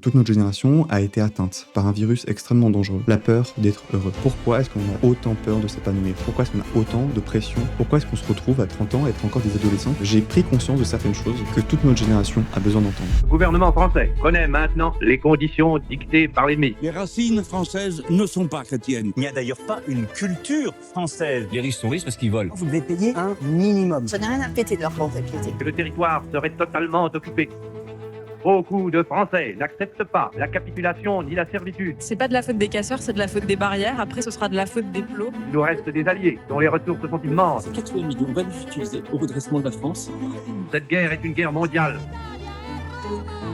Toute notre génération a été atteinte par un virus extrêmement dangereux, la peur d'être heureux. Pourquoi est-ce qu'on a autant peur de s'épanouir? Pourquoi est-ce qu'on a autant de pression? Pourquoi est-ce qu'on se retrouve à 30 ans à être encore des adolescents? J'ai pris conscience de certaines choses que toute notre génération a besoin d'entendre. Le gouvernement français connaît maintenant les conditions dictées par l'ennemi. Les racines françaises ne sont pas chrétiennes. Il n'y a d'ailleurs pas une culture française. Les riches sont riches parce qu'ils volent. Vous devez payer un minimum. Ça n'a rien à péter de leur comptabilité. Que le territoire serait totalement occupé. Beaucoup de Français n'acceptent pas la capitulation ni la servitude. C'est pas de la faute des casseurs, c'est de la faute des barrières. Après, ce sera de la faute des plots. Il nous reste des alliés dont les ressources sont immenses. Ces 80 millions, on va les utiliser au redressement de la France. Cette guerre est une guerre mondiale.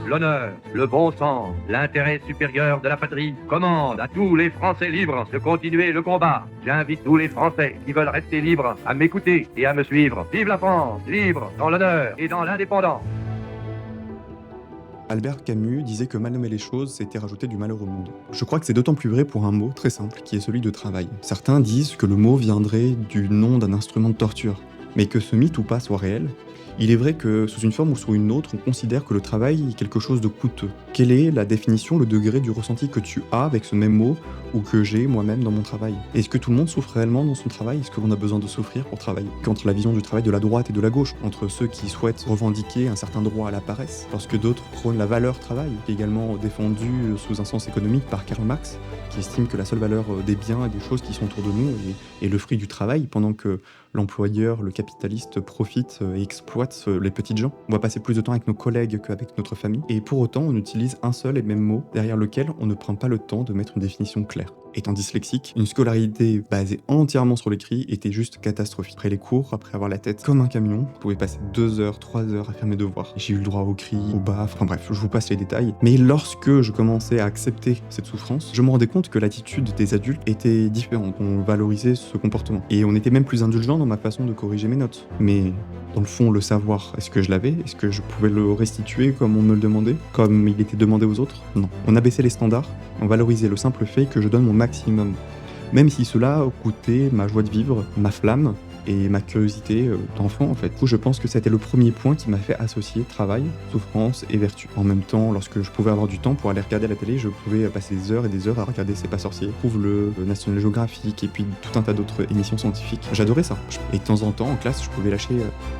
L'honneur, le bon sens, l'intérêt supérieur de la patrie commandent à tous les Français libres de continuer le combat. J'invite tous les Français qui veulent rester libres à m'écouter et à me suivre. Vive la France, libre dans l'honneur et dans l'indépendance. Albert Camus disait que mal nommer les choses, c'était rajouter du malheur au monde. Je crois que c'est d'autant plus vrai pour un mot très simple, qui est celui de travail. Certains disent que le mot viendrait du nom d'un instrument de torture, mais que ce mythe ou pas soit réel, il est vrai que sous une forme ou sous une autre, on considère que le travail est quelque chose de coûteux. Quelle est la définition, le degré du ressenti que tu as avec ce même mot ou que j'ai moi-même dans mon travail? Est-ce que tout le monde souffre réellement dans son travail? Est-ce que l'on a besoin de souffrir pour travailler? Qu'entre la vision du travail de la droite et de la gauche, entre ceux qui souhaitent revendiquer un certain droit à la paresse, lorsque d'autres prônent la valeur travail, qui est également défendue sous un sens économique par Karl Marx, qui estime que la seule valeur des biens et des choses qui sont autour de nous est le fruit du travail, pendant que l'employeur, le capitaliste profite et exploite les petites gens. On va passer plus de temps avec nos collègues qu'avec notre famille, et pour autant on utilise un seul et même mot derrière lequel on ne prend pas le temps de mettre une définition claire. Étant dyslexique, une scolarité basée entièrement sur l'écrit était juste catastrophique. Après les cours, après avoir la tête comme un camion, je pouvais passer 2 heures, 3 heures à faire mes devoirs. J'ai eu le droit aux cris, aux baffes, enfin bref, je vous passe les détails. Mais lorsque je commençais à accepter cette souffrance, je me rendais compte que l'attitude des adultes était différente. On valorisait ce comportement. Et on était même plus indulgent dans ma façon de corriger mes notes. Mais dans le fond, le savoir, est-ce que je l'avais? Est-ce que je pouvais le restituer comme on me le demandait? Comme il était demandé aux autres? Non. On abaissait les standards, on valorisait le simple fait que je donne mon maximum. Même si cela coûtait ma joie de vivre, ma flamme et ma curiosité d'enfant en fait. Du coup, je pense que c'était le premier point qui m'a fait associer travail, souffrance et vertu. En même temps, lorsque je pouvais avoir du temps pour aller regarder la télé, je pouvais passer des heures et des heures à regarder C'est pas sorcier, Trouve-le, National Geographic et puis tout un tas d'autres émissions scientifiques. J'adorais ça. Et de temps en temps, en classe, je pouvais lâcher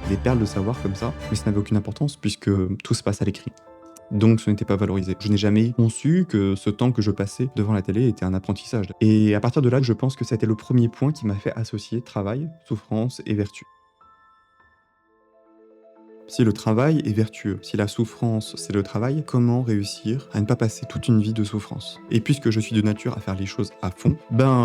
des perles de savoir comme ça, mais ça n'avait aucune importance puisque tout se passe à l'écrit. Donc ce n'était pas valorisé. Je n'ai jamais conçu que ce temps que je passais devant la télé était un apprentissage. Et à partir de là, je pense que c'était le premier point qui m'a fait associer travail, souffrance et vertu. Si le travail est vertueux, si la souffrance c'est le travail, comment réussir à ne pas passer toute une vie de souffrance? Et puisque je suis de nature à faire les choses à fond,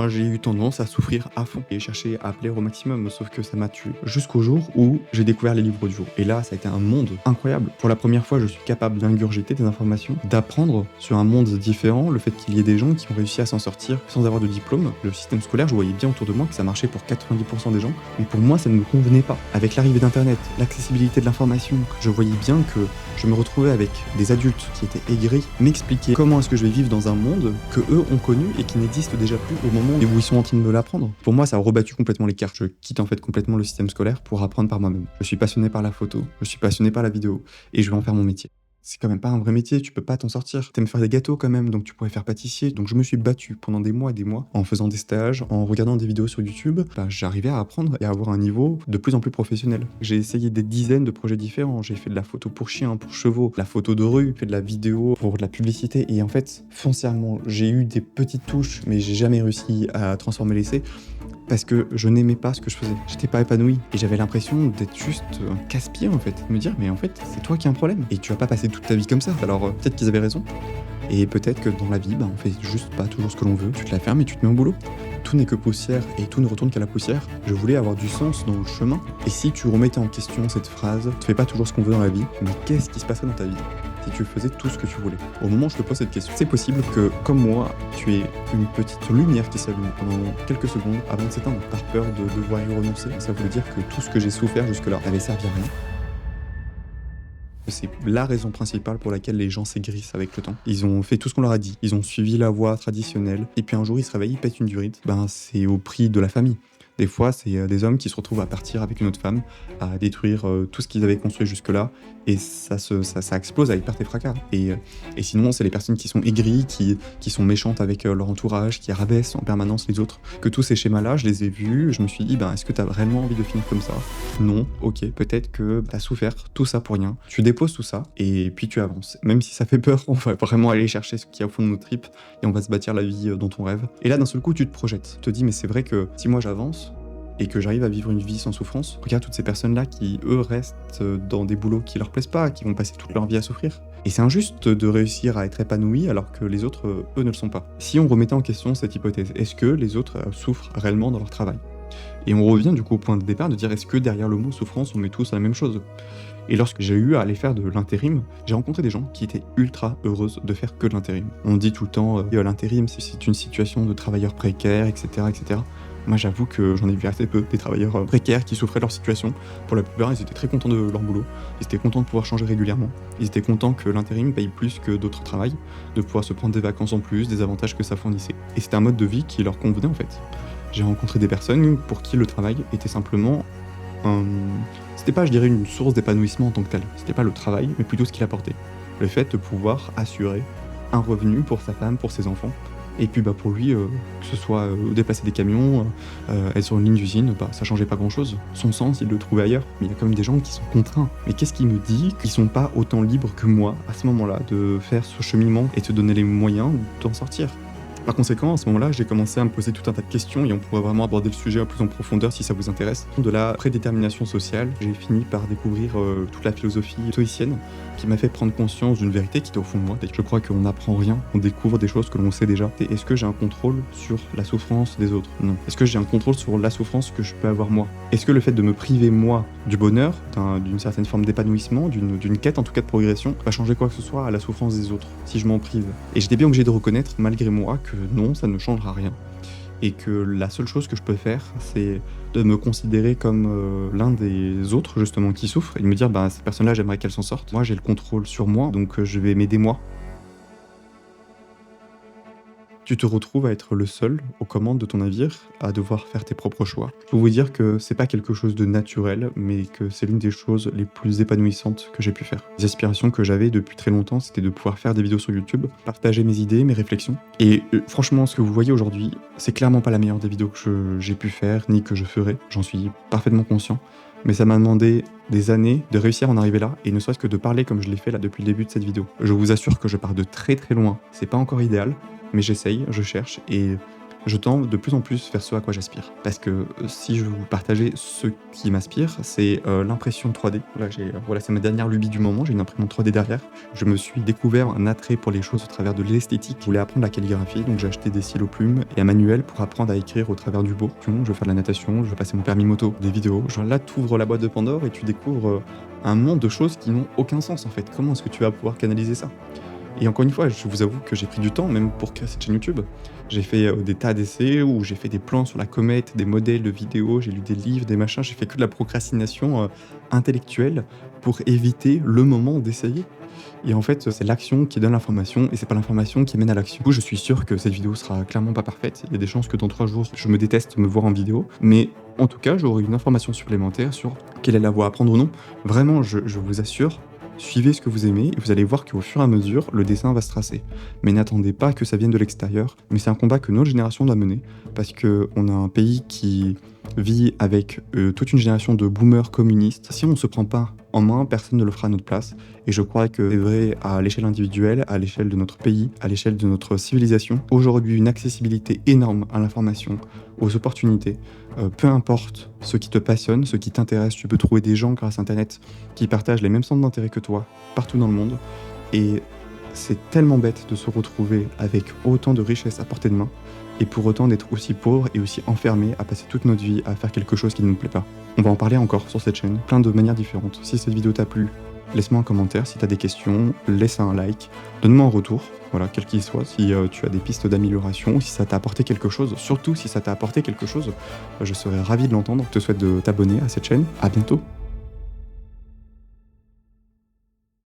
j'ai eu tendance à souffrir à fond et chercher à plaire au maximum, sauf que ça m'a tué. Jusqu'au jour où j'ai découvert les livres du jour. Et là, ça a été un monde incroyable. Pour la première fois, je suis capable d'ingurgiter des informations, d'apprendre sur un monde différent, le fait qu'il y ait des gens qui ont réussi à s'en sortir sans avoir de diplôme. Le système scolaire, je voyais bien autour de moi que ça marchait pour 90% des gens, mais pour moi, ça ne me convenait pas. Avec l'arrivée d'Internet, l'accessibilité de l'information, je voyais bien que je me retrouvais avec des adultes qui étaient aigris, m'expliquer comment est-ce que je vais vivre dans un monde que eux ont connu et qui n'existe déjà plus au moment où ils sont en train de me l'apprendre. Pour moi, ça a rebattu complètement les cartes. Je quitte en fait complètement le système scolaire pour apprendre par moi-même. Je suis passionné par la photo, je suis passionné par la vidéo et je vais en faire mon métier. C'est quand même pas un vrai métier, tu peux pas t'en sortir. T'aimes faire des gâteaux quand même, donc tu pourrais faire pâtissier. Donc je me suis battu pendant des mois et des mois en faisant des stages, en regardant des vidéos sur YouTube. J'arrivais à apprendre et à avoir un niveau de plus en plus professionnel. J'ai essayé des dizaines de projets différents. J'ai fait de la photo pour chiens, pour chevaux, la photo de rue, fait de la vidéo pour de la publicité. Et en fait, foncièrement, j'ai eu des petites touches, mais j'ai jamais réussi à transformer l'essai. Parce que je n'aimais pas ce que je faisais. J'étais pas épanoui. Et j'avais l'impression d'être juste un casse-pied en fait. Me dire, mais en fait, c'est toi qui as un problème. Et tu vas pas passer toute ta vie comme ça. Alors peut-être qu'ils avaient raison. Et peut-être que dans la vie, on fait juste pas toujours ce que l'on veut. Tu te la fermes et tu te mets au boulot. Tout n'est que poussière et tout ne retourne qu'à la poussière. Je voulais avoir du sens dans le chemin. Et si tu remettais en question cette phrase, tu fais pas toujours ce qu'on veut dans la vie, mais qu'est-ce qui se passerait dans ta vie si tu faisais tout ce que tu voulais? Au moment où je te pose cette question, c'est possible que, comme moi, tu aies une petite lumière qui s'allume pendant quelques secondes avant de s'éteindre, par peur de devoir y renoncer. Ça voulait dire que tout ce que j'ai souffert jusque-là n'avait servi à rien. C'est la raison principale pour laquelle les gens s'aigrissent avec le temps. Ils ont fait tout ce qu'on leur a dit, ils ont suivi la voie traditionnelle, et puis un jour ils se réveillent, ils pètent une durite. C'est au prix de la famille. Des fois, c'est des hommes qui se retrouvent à partir avec une autre femme, à détruire tout ce qu'ils avaient construit jusque-là, et ça explose avec perte et fracas. Et sinon, c'est les personnes qui sont aigries, qui sont méchantes avec leur entourage, qui rabaissent en permanence les autres. Que tous ces schémas-là, je les ai vus, je me suis dit, est-ce que t'as vraiment envie de finir comme ça? Non, ok, peut-être que t'as souffert tout ça pour rien. Tu déposes tout ça, et puis tu avances. Même si ça fait peur, on va vraiment aller chercher ce qu'il y a au fond de nos tripes, et on va se bâtir la vie dont on rêve. Et là, d'un seul coup, tu te projettes. Tu te dis, mais c'est vrai que si moi j'avance, et que j'arrive à vivre une vie sans souffrance, regarde toutes ces personnes-là qui, eux, restent dans des boulots qui leur plaisent pas, qui vont passer toute leur vie à souffrir. Et c'est injuste de réussir à être épanoui alors que les autres, eux, ne le sont pas. Si on remettait en question cette hypothèse, est-ce que les autres souffrent réellement dans leur travail? Et on revient du coup au point de départ de dire, est-ce que derrière le mot souffrance, on met tous la même chose? Et lorsque j'ai eu à aller faire de l'intérim, j'ai rencontré des gens qui étaient ultra heureuses de faire que de l'intérim. On dit tout le temps, l'intérim, c'est une situation de travailleurs précaires, etc., etc. Moi, j'avoue que j'en ai vu assez peu des travailleurs précaires qui souffraient de leur situation. Pour la plupart, ils étaient très contents de leur boulot. Ils étaient contents de pouvoir changer régulièrement. Ils étaient contents que l'intérim paye plus que d'autres travails, de pouvoir se prendre des vacances en plus, des avantages que ça fournissait. Et c'était un mode de vie qui leur convenait en fait. J'ai rencontré des personnes pour qui le travail était simplement c'était pas, je dirais, une source d'épanouissement en tant que tel. C'était pas le travail, mais plutôt ce qu'il apportait. Le fait de pouvoir assurer un revenu pour sa femme, pour ses enfants. Et puis pour lui, que ce soit déplacer des camions, être sur une ligne d'usine, ça changeait pas grand-chose. Son sens, il le trouvait ailleurs. Mais il y a quand même des gens qui sont contraints. Mais qu'est-ce qui me dit qu'ils sont pas autant libres que moi, à ce moment-là, de faire ce cheminement et de se donner les moyens d'en sortir? Par conséquent, à ce moment-là, j'ai commencé à me poser tout un tas de questions et on pourrait vraiment aborder le sujet plus en profondeur si ça vous intéresse. De la prédétermination sociale, j'ai fini par découvrir toute la philosophie stoïcienne qui m'a fait prendre conscience d'une vérité qui était au fond de moi. Je crois qu'on n'apprend rien, on découvre des choses que l'on sait déjà. Et est-ce que j'ai un contrôle sur la souffrance des autres? Non. Est-ce que j'ai un contrôle sur la souffrance que je peux avoir moi? Est-ce que le fait de me priver moi du bonheur, d'une certaine forme d'épanouissement, d'une quête en tout cas de progression, va changer quoi que ce soit à la souffrance des autres si je m'en prive? Et j'étais bien obligé de reconnaître malgré moi que non, ça ne changera rien. Et que la seule chose que je peux faire, c'est de me considérer comme l'un des autres, justement, qui souffrent, et de me dire, cette personne-là, j'aimerais qu'elle s'en sorte. Moi, j'ai le contrôle sur moi, donc je vais m'aider moi. Tu te retrouves à être le seul aux commandes de ton navire, à devoir faire tes propres choix. Je peux vous dire que c'est pas quelque chose de naturel, mais que c'est l'une des choses les plus épanouissantes que j'ai pu faire. Les aspirations que j'avais depuis très longtemps, c'était de pouvoir faire des vidéos sur YouTube, partager mes idées, mes réflexions. Et franchement, ce que vous voyez aujourd'hui, c'est clairement pas la meilleure des vidéos que j'ai pu faire, ni que je ferai. J'en suis parfaitement conscient. Mais ça m'a demandé des années de réussir à en arriver là, et ne serait-ce que de parler comme je l'ai fait là depuis le début de cette vidéo. Je vous assure que je pars de très très loin. C'est pas encore idéal, mais j'essaye, je cherche, et je tends de plus en plus vers ce à quoi j'aspire. Parce que si je veux vous partager ce qui m'inspire, c'est l'impression 3D. Là, c'est ma dernière lubie du moment, j'ai une imprimante 3D derrière. Je me suis découvert un attrait pour les choses au travers de l'esthétique. Je voulais apprendre la calligraphie, donc j'ai acheté des stylos plumes et un manuel pour apprendre à écrire au travers du beau. Je veux faire de la natation, je veux passer mon permis moto, des vidéos. Genre là, tu ouvres la boîte de Pandore et tu découvres un monde de choses qui n'ont aucun sens en fait. Comment est-ce que tu vas pouvoir canaliser ça ? Et encore une fois, je vous avoue que j'ai pris du temps, même pour créer cette chaîne YouTube. J'ai fait des tas d'essais où j'ai fait des plans sur la comète, des modèles de vidéos, j'ai lu des livres, des machins, j'ai fait que de la procrastination intellectuelle pour éviter le moment d'essayer. Et en fait, c'est l'action qui donne l'information et c'est pas l'information qui mène à l'action. Du coup, je suis sûr que cette vidéo sera clairement pas parfaite. Il y a des chances que dans 3 jours, je me déteste me voir en vidéo. Mais en tout cas, j'aurai une information supplémentaire sur quelle est la voie à prendre ou non. Vraiment, je vous assure, suivez ce que vous aimez et vous allez voir qu'au fur et à mesure, le dessin va se tracer. Mais n'attendez pas que ça vienne de l'extérieur. Mais c'est un combat que notre génération doit mener parce qu'on a un pays qui vit avec toute une génération de boomers communistes. Si on ne se prend pas en main, personne ne le fera à notre place. Et je crois que c'est vrai à l'échelle individuelle, à l'échelle de notre pays, à l'échelle de notre civilisation. Aujourd'hui, une accessibilité énorme à l'information, aux opportunités. Peu importe ce qui te passionne, ce qui t'intéresse, tu peux trouver des gens grâce à Internet qui partagent les mêmes centres d'intérêt que toi, partout dans le monde. Et c'est tellement bête de se retrouver avec autant de richesses à portée de main, et pour autant d'être aussi pauvre et aussi enfermé à passer toute notre vie à faire quelque chose qui ne nous plaît pas. On va en parler encore sur cette chaîne, plein de manières différentes. Si cette vidéo t'a plu, laisse-moi un commentaire. Si t'as des questions, laisse un like. Donne-moi un retour, voilà, quel qu'il soit, si tu as des pistes d'amélioration, si ça t'a apporté quelque chose. Surtout si ça t'a apporté quelque chose, je serais ravi de l'entendre. Je te souhaite de t'abonner à cette chaîne. À bientôt.